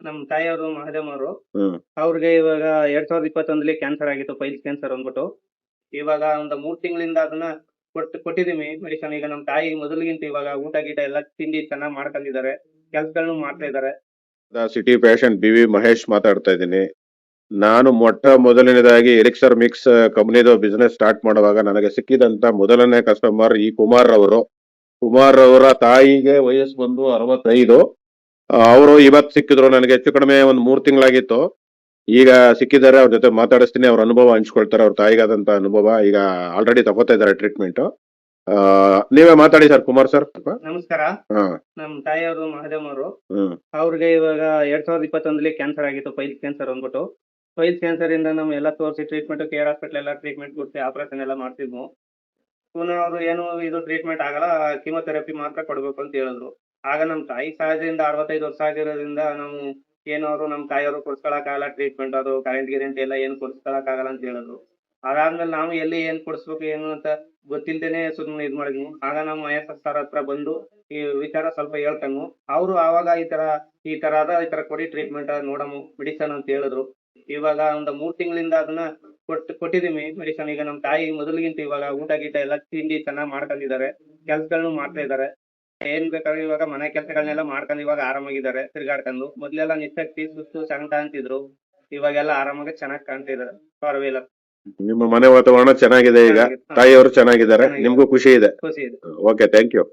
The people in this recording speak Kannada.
ನಮ್ ತಾಯಿಯವರು ಮಹಾದೇವ್ ಅವರು ಹ್ಮ್ ಅವ್ರಿಗೆ ಇವಾಗ 2021 ಕ್ಯಾನ್ಸರ್ ಆಗಿತ್ತು, ಪೈಲ್ಸ್ ಕ್ಯಾನ್ಸರ್ ಅಂದ್ಬಿಟ್ಟು. ಇವಾಗ ಒಂದು 3 ತಿಂಗಳಿಂದ ಅದನ್ನ ಕೊಟ್ಟಿದೀವಿ ಮೆಡಿಸನ್. ಈಗ ನಮ್ ತಾಯಿ ಮೊದಲಿಗಿಂತ ಇವಾಗ ಊಟ ಗೀಟ ಎಲ್ಲ ತಿಂಡಿ ಚೆನ್ನಾಗಿ ಮಾಡ್ಕೊಂಡಿದ್ದಾರೆ, ಕೆಲ್ಸಗಳನ್ನು ಮಾಡ್ತಾ ಇದ್ದಾರೆ. City patient B V Mahesh ಮಾತಾಡ್ತಾ ಇದ್ದೀನಿ. ನಾನು ಮೊದಲನೇದಾಗಿ ಎಲಿಕ್ಸರ್ ಮಿಕ್ಸ್ ಕಂಪನಿದು ಬಿಸ್ನೆಸ್ ಸ್ಟಾರ್ಟ್ ಮಾಡುವಾಗ ನನಗೆ ಸಿಕ್ಕಿದಂತ ಮೊದಲನೇ ಕಸ್ಟಮರ್ ಈ ಕುಮಾರ್ ಅವರು. ಕುಮಾರ್ ಅವರ ತಾಯಿಗೆ ವಯಸ್ಸು ಬಂದು 65. ಅವರು ಇವತ್ತು ಸಿಕ್ಕಿದ್ರು. ನನಗೆ ಹೆಚ್ಚು ಕಡಿಮೆ ಒಂದ್ 3 ತಿಂಗಳಾಗಿತ್ತು. ಈಗ ಸಿಕ್ಕಿದ್ದಾರೆ, ಅವ್ರ ಜೊತೆ ಮಾತಾಡಿಸ್ತೀನಿ, ಅವ್ರ ಅನುಭವ ಹಂಚ್ಕೊಳ್ತಾರೆ, ಅವ್ರ ತಾಯಿಗಾದಂತ ಅನುಭವ. ಈಗ ಆಲ್ರೆಡಿ ತಗೋತಾ ಇದ್ದಾರೆ ಟ್ರೀಟ್ಮೆಂಟ್. ನೀವೇ ಮಾತಾಡಿ ಸರ್, ಕುಮಾರ್ ಸರ್. ನಮಸ್ಕಾರ. ಹಾ ನಮ್ ತಾಯಿಯವರು ಮಹಾದೇವ್ ಅವರು ಹ್ಮ್ ಅವ್ರಿಗೆ ಇವಾಗ 2021 ಕ್ಯಾನ್ಸರ್ ಆಗಿತ್ತು, ಪೈಲ್ಸ್ ಕ್ಯಾನ್ಸರ್ ಅಂದ್ಬಿಟ್ಟು. ಪೈಲ್ಸ್ ಕ್ಯಾನ್ಸರ್ ಇಂದ ನಾವು ಎಲ್ಲ ತೋರಿಸಿ ಟ್ರೀಟ್ಮೆಂಟ್, ಕೇರ್ ಹಾಸ್ಪಿಟಲ್ ಎಲ್ಲ ಟ್ರೀಟ್ಮೆಂಟ್ ಕೊಡ್ಸಿ ಆಪರೇಷನ್ ಎಲ್ಲ ಮಾಡ್ತಿದ್ವು. ಪುನಃ ಅವರು ಏನು ಇದು ಟ್ರೀಟ್ಮೆಂಟ್ ಆಗಲ್ಲ, ಕಿಮೋಥೆರಪಿ ಮಾತ್ರ ಕೊಡ್ಬೇಕು ಅಂತ ಹೇಳಿದ್ರು. ಆಗ ನಮ್ ತಾಯಿ ಸಹಜದಿಂದ 65 ವರ್ಷ ಆಗಿರೋದ್ರಿಂದ ನಾವು ಅವರು ನಮ್ ತಾಯಿಯವರು ಕೊಡ್ಸ್ಕೊಳಕ್ಕಾಗಲ್ಲ ಟ್ರೀಟ್ಮೆಂಟ್, ಅದು ಕರೆಂಟ್ ಗಿರೆಂಟ್ ಎಲ್ಲ ಏನು ಕೊಡ್ಸ್ಕೊಳಕ್ಕಾಗಲ್ಲ ಅಂತ ಹೇಳಿದ್ರು. ಅದಾದ್ಮೇಲೆ ನಾವು ಎಲ್ಲಿ ಏನ್ ಕೊಡಿಸ್ಬೇಕು ಏನು ಅಂತ ಗೊತ್ತಿಲ್ದೇನೆ ಸುಮ್ಮನೆ ಇದ್ ಮಾಡಿದ್ವು. ಆಗ ನಮ್ಮ ಮಹೇಶ್ ಸರ್ ಹತ್ರ ಬಂದು ಈ ವಿಚಾರ ಸ್ವಲ್ಪ ಹೇಳ್ತಂಗು. ಅವರು ಆವಾಗ ಈ ತರ ಕೊಡಿ ಟ್ರೀಟ್ಮೆಂಟ್, ನೋಡಮು ಮೆಡಿಸನ್ ಅಂತ ಹೇಳಿದ್ರು. ಇವಾಗ ಒಂದು 3 ತಿಂಗಳಿಂದ ಅದನ್ನ ಕೊಟ್ಟಿದೀವಿ ಮೆಡಿಸನ್. ಈಗ ನಮ್ ತಾಯಿ ಮೊದಲಿಗಿಂತ ಇವಾಗ ಊಟ ಗೀಟ ಎಲ್ಲ ತಿಂಡಿ ಚೆನ್ನಾಗಿ ಮಾಡ್ಕೊಂಡಿದ್ದಾರೆ, ಕೆಲ್ಸಗಳನ್ನು ಮಾಡ್ತಾ ಇದ್ದಾರೆ. ಏನ್ ಬೇಕಾದ್ರೆ ಇವಾಗ ಮನೆ ಕೆಲಸಗಳನ್ನೆಲ್ಲ ಮಾಡ್ಕೊಂಡು ಇವಾಗ ಆರಾಮಾಗಿದ್ದಾರೆ, ತಿರ್ಗಾಡ್ಕೊಂಡು. ಮೊದ್ಲೆಲ್ಲ ನಿಶಕ್ತಿ, ಸುಸ್ತು, ಸಂಕಟ ಅಂತಿದ್ರು. ಇವಾಗೆಲ್ಲ ಆರಾಮಾಗಿ ಚೆನ್ನಾಗಿ ಕಾಣ್ತಿದ್ದಾರೆ, ಪರವಾಗಿಲ್ಲ. ನಿಮ್ಮ ಮನೆ ವಾತಾವರಣ ಚೆನ್ನಾಗಿದೆ ಈಗ. ಚೆನ್ನಾಗಿದೆ. ತಾಯಿಯವರು ಚೆನ್ನಾಗಿದ್ದಾರೆ, ಚೆನ್ನಾಗಿದೆ. ನಿಮ್ಗೂ ಖುಷಿ ಇದೆ. ಖುಷಿ ಇದೆ. Okay, thank you.